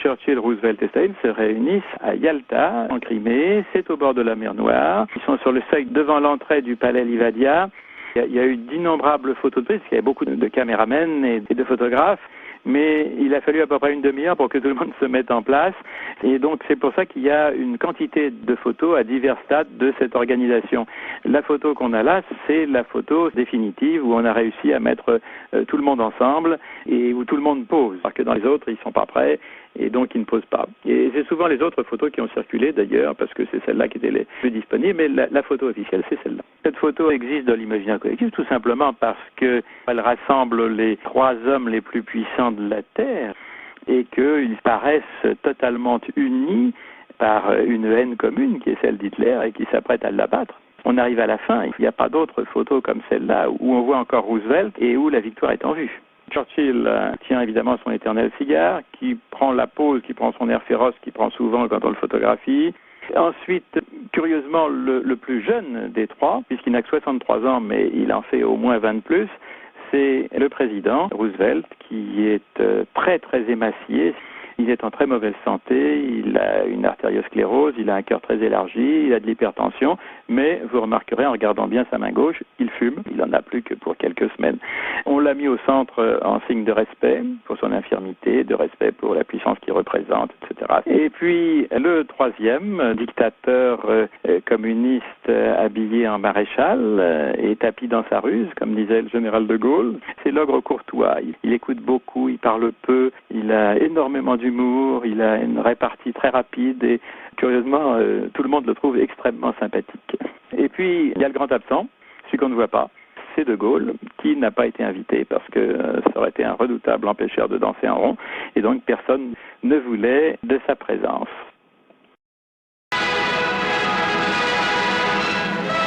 Churchill, Roosevelt et Staline se réunissent à Yalta, en Crimée. C'est au bord de la mer Noire. Ils sont sur le seuil devant l'entrée du palais Livadia. Il y a eu d'innombrables photos de prise, parce qu'il y a beaucoup de caméramens et de photographes. Mais il a fallu à peu près une demi-heure pour que tout le monde se mette en place. Et donc c'est pour ça qu'il y a une quantité de photos à divers stades de cette organisation. La photo qu'on a là, c'est la photo définitive où on a réussi à mettre tout le monde ensemble et où tout le monde pose. Alors que dans les autres, ils sont pas prêts et donc ils ne posent pas. Et c'est souvent les autres photos qui ont circulé d'ailleurs, parce que c'est celle-là qui était les plus disponibles, mais la photo officielle, c'est celle-là. Cette photo existe dans l'imaginaire collectif tout simplement parce qu'elle rassemble les 3 hommes les plus puissants de la Terre et qu'ils paraissent totalement unis par une haine commune qui est celle d'Hitler et qui s'apprête à l'abattre. On arrive à la fin, il n'y a pas d'autres photos comme celle-là où on voit encore Roosevelt et où la victoire est en vue. Churchill tient évidemment son éternel cigare, qui prend la pose, qui prend son air féroce, qui prend souvent quand on le photographie. Ensuite, curieusement, le plus jeune des 3, puisqu'il n'a que 63 ans, mais il en fait au moins 20 de plus, c'est le président Roosevelt, qui est très très émacié. Il est en très mauvaise santé, il a une artériosclérose, il a un cœur très élargi, il a de l'hypertension, mais vous remarquerez en regardant bien sa main gauche, il fume, il n'en a plus que pour quelques semaines. On l'a mis au centre en signe de respect pour son infirmité, de respect pour la puissance qu'il représente, etc. Et puis le 3e, dictateur communiste habillé en maréchal et tapis dans sa ruse, comme disait le général de Gaulle, c'est l'ogre courtois. Il écoute beaucoup, il parle peu, il a énormément d'humour, il a une répartie très rapide et curieusement, tout le monde le trouve extrêmement sympathique. Et puis, il y a le grand absent, celui qu'on ne voit pas, c'est De Gaulle, qui n'a pas été invité parce que ça aurait été un redoutable empêcheur de danser en rond et donc personne ne voulait de sa présence.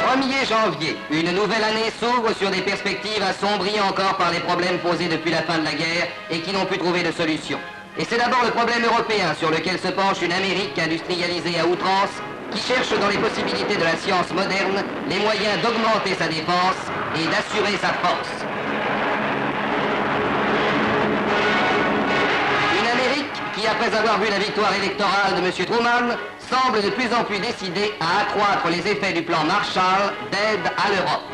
1er janvier, une nouvelle année s'ouvre sur des perspectives assombries encore par les problèmes posés depuis la fin de la guerre et qui n'ont pu trouver de solution. Et c'est d'abord le problème européen sur lequel se penche une Amérique industrialisée à outrance qui cherche dans les possibilités de la science moderne les moyens d'augmenter sa défense et d'assurer sa force. Une Amérique qui, après avoir vu la victoire électorale de M. Truman, semble de plus en plus décidée à accroître les effets du plan Marshall d'aide à l'Europe.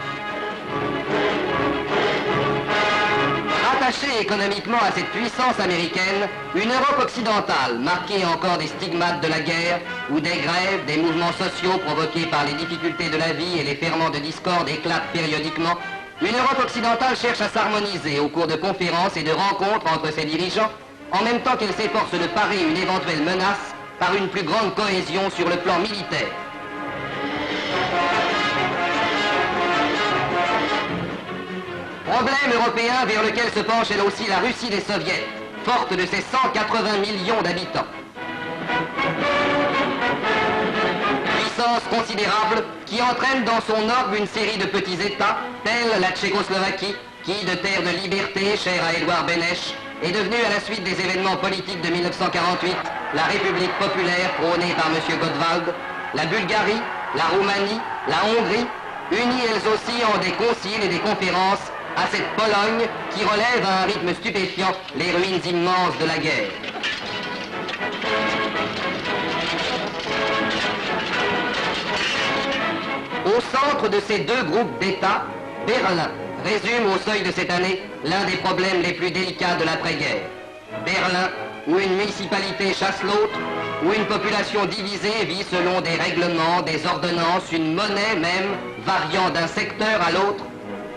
Attachée économiquement à cette puissance américaine, une Europe occidentale marquée encore des stigmates de la guerre, où des grèves, des mouvements sociaux provoqués par les difficultés de la vie et les ferments de discorde éclatent périodiquement, une Europe occidentale cherche à s'harmoniser au cours de conférences et de rencontres entre ses dirigeants, en même temps qu'elle s'efforce de parer une éventuelle menace par une plus grande cohésion sur le plan militaire. Problème européen vers lequel se penche elle aussi la Russie des Soviets, forte de ses 180 millions d'habitants. Puissance considérable qui entraîne dans son orbe une série de petits États, tels la Tchécoslovaquie, qui, de terre de liberté chère à Édouard Beneš, est devenue à la suite des événements politiques de 1948 la République populaire prônée par M. Gottwald, la Bulgarie, la Roumanie, la Hongrie, unies elles aussi en des conciles et des conférences à cette Pologne qui relève à un rythme stupéfiant les ruines immenses de la guerre. Au centre de ces deux groupes d'États, Berlin résume au seuil de cette année l'un des problèmes les plus délicats de l'après-guerre. Berlin, où une municipalité chasse l'autre, où une population divisée vit selon des règlements, des ordonnances, une monnaie même variant d'un secteur à l'autre.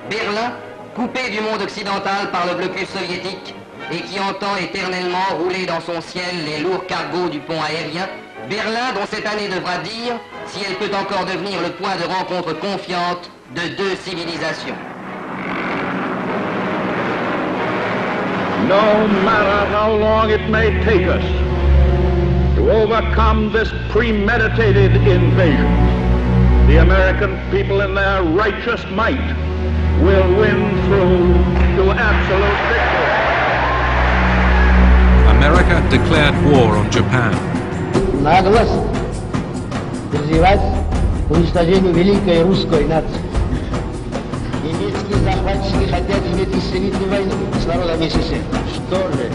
Berlin, coupé du monde occidental par le blocus soviétique et qui entend éternellement rouler dans son ciel les lourds cargos du pont aérien. Berlin dont cette année devra dire si elle peut encore devenir le point de rencontre confiante de deux civilisations. No matter how long it may take us to overcome this premeditated invasion, the American people in their righteous might will win through to absolute victory. America declared war on Japan. Наглость призывать к уничтожению великой русской нации. Немецкие захватчики хотят иметь истребительную войну с народом СССР. Что же,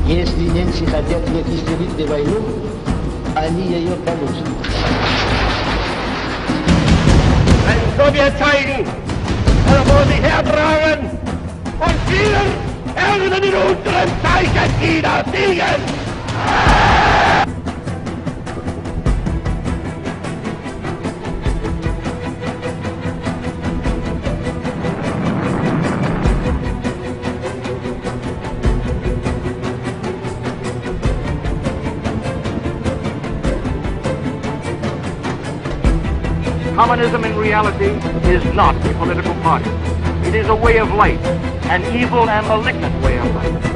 Если немцы хотят вести столетнюю войну, они ее получат. Wenn Sowjet zeigen, er muss sich hertragen und wir werden in unserem Zeichen wieder siegen! Communism in reality is not a political party. It is a way of life, an evil and malignant way of life.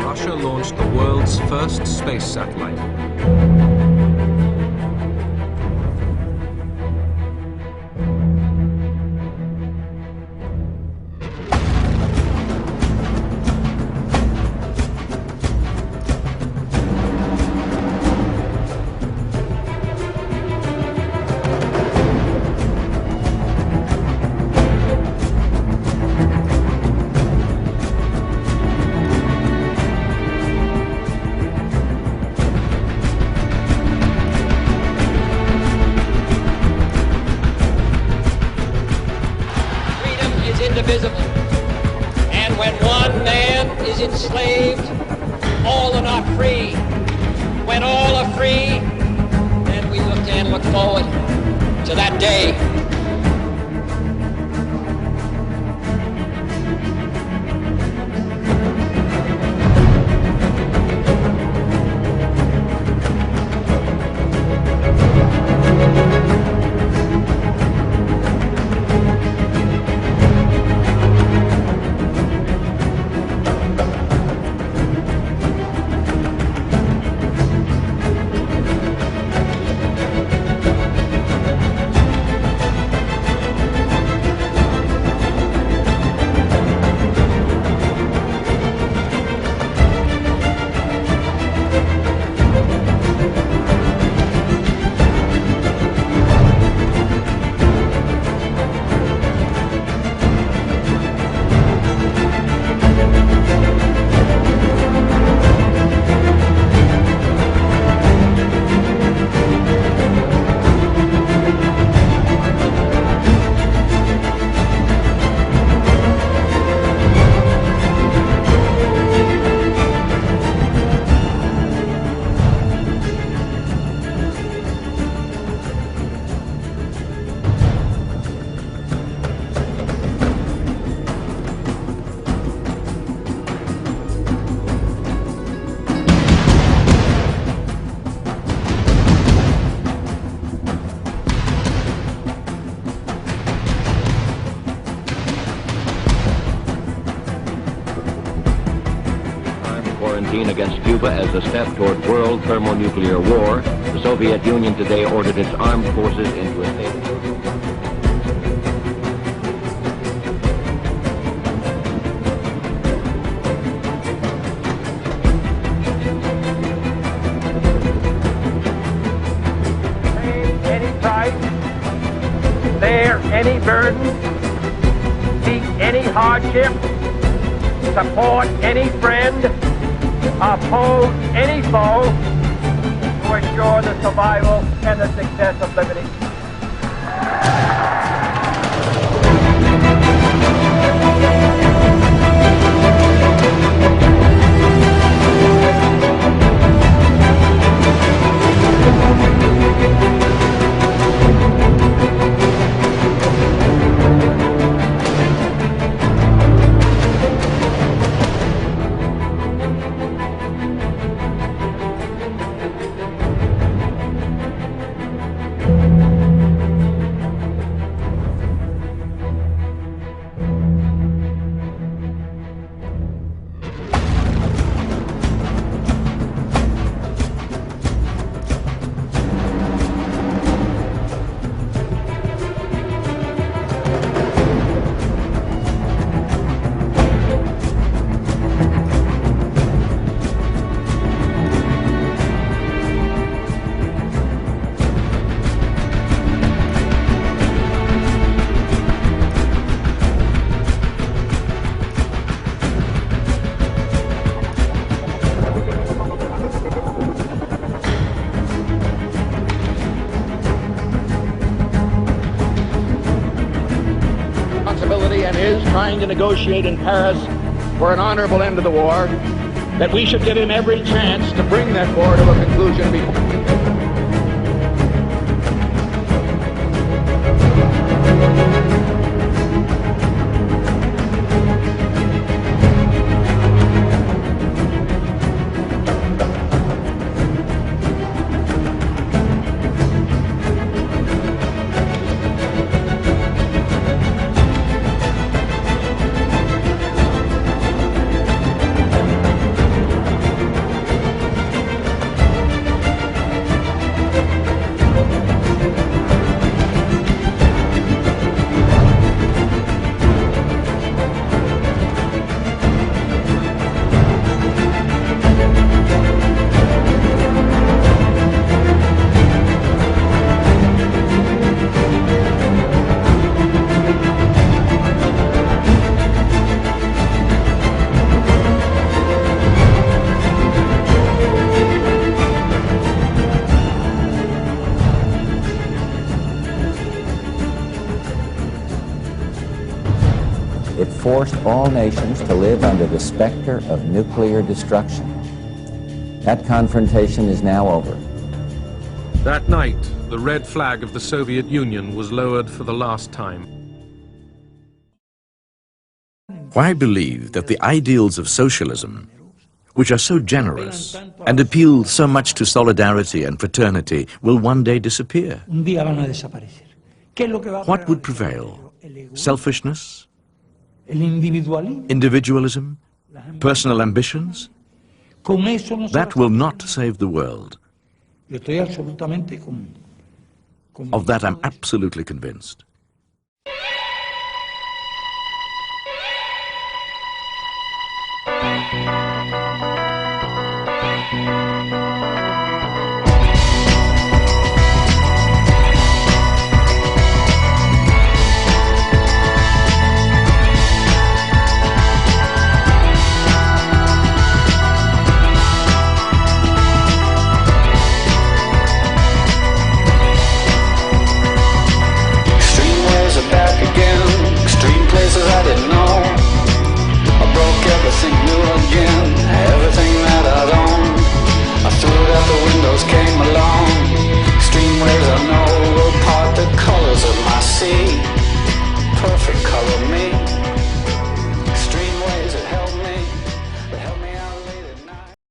Russia launched the world's first space satellite. Indivisible. And when one man is enslaved, all are not free. When all are free, then we look forward to that day. Quarantine against Cuba as a step toward world thermonuclear war, the Soviet Union today ordered its armed forces into a state. Any price, bear any burden, meet any hardship, support any friend, oppose any foe to assure the survival and the success of liberty. and is trying to negotiate in Paris for an honorable end to the war, that we should give him every chance to bring that war to a conclusion before. It forced all nations to live under the specter of nuclear destruction. That confrontation is now over. That night, the red flag of the Soviet Union was lowered for the last time. Why believe that the ideals of socialism, which are so generous and appeal so much to solidarity and fraternity, will one day disappear? What would prevail? Selfishness? Individualism? Personal ambitions? That will not save the world. Of that I'm absolutely convinced.